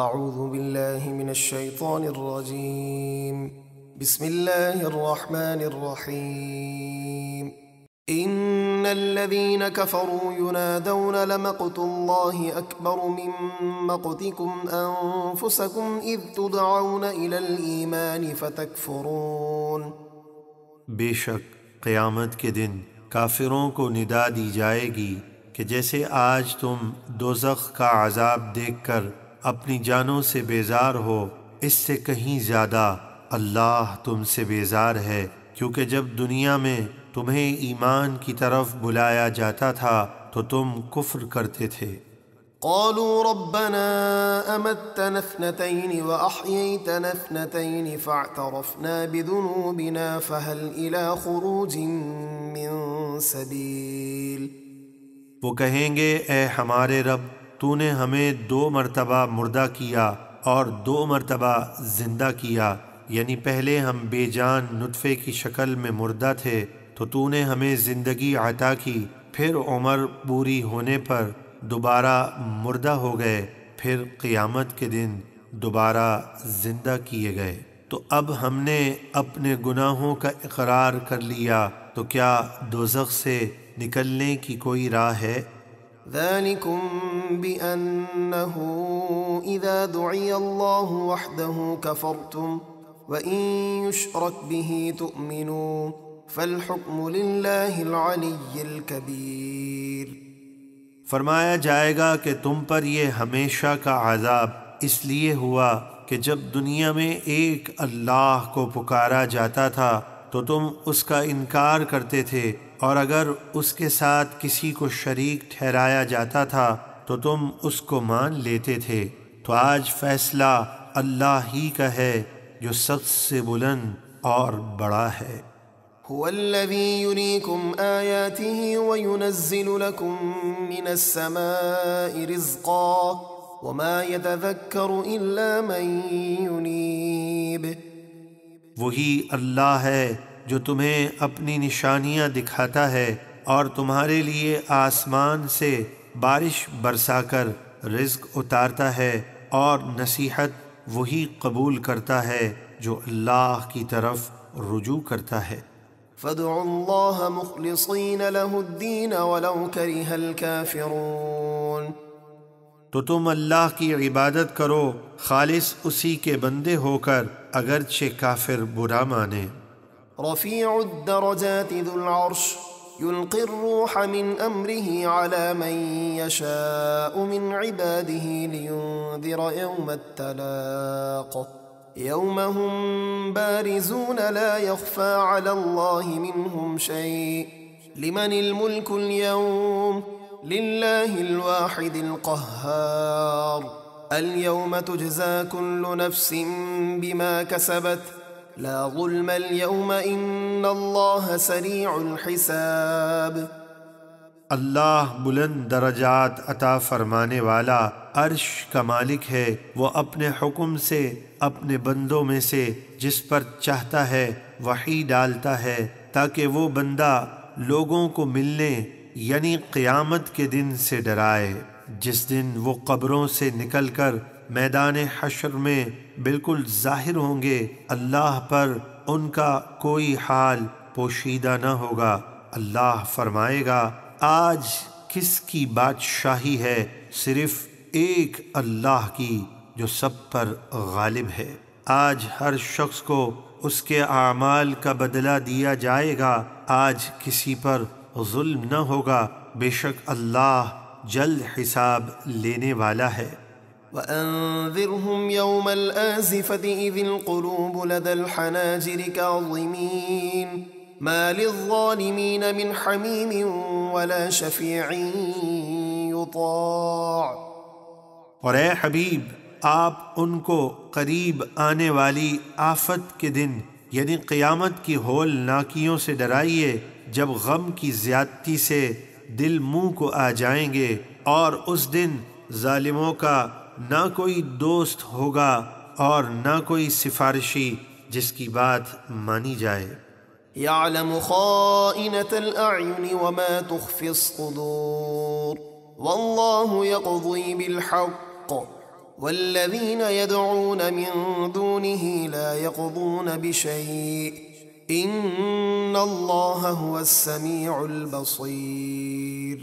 اعوذ باللہ من الشیطان الرجیم بسم اللہ الرحمن الرحیم ان الذین کفروا ینادون لمقت اللہ اکبر من مقتکم انفسکم اذ تدعون الی الایمان فتکفرون۔ بے شک قیامت کے دن کافروں کو ندا دی جائے گی کہ جیسے آج تم دوزخ کا عذاب دیکھ کر اپنی جانوں سے بیزار ہو، اس سے کہیں زیادہ اللہ تم سے بیزار ہے، کیونکہ جب دنیا میں تمہیں ایمان کی طرف بلایا جاتا تھا تو تم کفر کرتے تھے۔ قالوا ربنا امتنا اثنتين واحييتنا اثنتين فاعترفنا بذنوبنا فهل الى خروج من سبيل۔ وہ کہیں گے اے ہمارے رب، تو نے ہمیں 2 مرتبہ مردہ کیا اور 2 مرتبہ زندہ کیا، یعنی پہلے ہم بے جان نطفے کی شکل میں مردہ تھے تو تو نے ہمیں زندگی عطا کی، پھر عمر پوری ہونے پر دوبارہ مردہ ہو گئے، پھر قیامت کے دن دوبارہ زندہ کیے گئے۔ تو اب ہم نے اپنے گناہوں کا اقرار کر لیا، تو کیا دوزخ سے نکلنے کی کوئی راہ ہے؟ ذلكم بأنه إذا دعي الله وحده كفرتم وإن يشرك به تؤمنوا فالحكم لله العلي الكبير۔ فرمایا جائے گا کہ تم پر یہ ہمیشہ کا عذاب اس لیے ہوا کہ جب دنیا میں ایک اللہ کو پکارا جاتا تھا تو تم اس کا انکار کرتے تھے، اور اگر اس کے ساتھ کسی کو شریک ٹھہرایا جاتا تھا تو تم اس کو مان لیتے تھے۔ تو آج فیصلہ اللہ ہی کا ہے جو سب سے بلند اور بڑا ہے۔ هو الذي يريكم آياته وينزل لكم من السماء رزقا وما يتذكر إلا من ينيب۔ وہی اللہ ہے جو تمہیں اپنی نشانیاں دکھاتا ہے اور تمہارے لیے آسمان سے بارش برسا کر رزق اتارتا ہے، اور نصیحت وہی قبول کرتا ہے جو اللہ کی طرف رجوع کرتا ہے۔ فادعوا الله مخلصين له الدين ولو كره الكافرون۔ تو تم اللہ کی عبادت کرو خالص اسی کے بندے ہو کر، اگرچہ کافر برا مانے۔ رفيع الدرجات ذو العرش يلقي الروح من أمره على من يشاء من عباده لينذر يوم التلاق يوم هم بارزون لا يخفى على الله منهم شيء لمن الملك اليوم لله الواحد القهار اليوم تجزى كل نفس بما كسبت لا ظلم اليوم ان اللہ سریع الحساب۔ اللہ بلند درجات عطا فرمانے والا عرش کا مالک ہے، وہ اپنے حکم سے اپنے بندوں میں سے جس پر چاہتا ہے وحی ڈالتا ہے تاکہ وہ بندہ لوگوں کو ملنے یعنی قیامت کے دن سے ڈرائے، جس دن وہ قبروں سے نکل کر میدان حشر میں بالکل ظاہر ہوں گے، اللہ پر ان کا کوئی حال پوشیدہ نہ ہوگا۔ اللہ فرمائے گا آج کس کی بادشاہی ہے؟ صرف ایک اللہ کی جو سب پر غالب ہے۔ آج ہر شخص کو اس کے اعمال کا بدلہ دیا جائے گا، آج کسی پر ظلم نہ ہوگا، بے شک اللہ جلد حساب لینے والا ہے۔ وَأَنذِرْهُمْ يَوْمَ الْآزِفَةِ إِذِ الْقُلُوبُ لَدَى الْحَنَاجِرِ كَاظِمِينَ مَا لِلظَّالِمِينَ مِنْ حَمِيمٍ وَلَا شَفِيعٍ يُطَاعُ۔ اور اے حبیب، آپ ان کو قریب آنے والی آفت کے دن یعنی قیامت کی ہولناکیوں سے ڈرائیے، جب غم کی زیادتی سے دل منہ کو آ جائیں گے، اور اس دن ظالموں کا نہ کوئی دوست ہوگا اور نہ کوئی سفارشی جس کی بات مانی جائے۔ يعلم خائنة الأعين وما تخفي الصدور والله يقضي بالحق والذين يدعون من دونه لا يقضون بشيء إن الله هو السميع البصير۔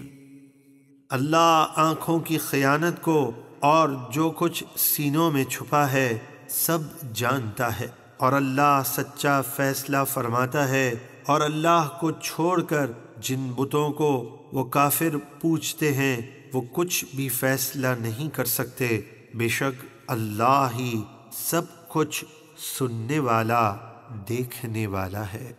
اللہ آنکھوں کی خیانت کو اور جو کچھ سینوں میں چھپا ہے سب جانتا ہے، اور اللہ سچا فیصلہ فرماتا ہے۔ اور اللہ کو چھوڑ کر جن بتوں کو وہ کافر پوجتے ہیں وہ کچھ بھی فیصلہ نہیں کر سکتے، بے شک اللہ ہی سب کچھ سننے والا دیکھنے والا ہے۔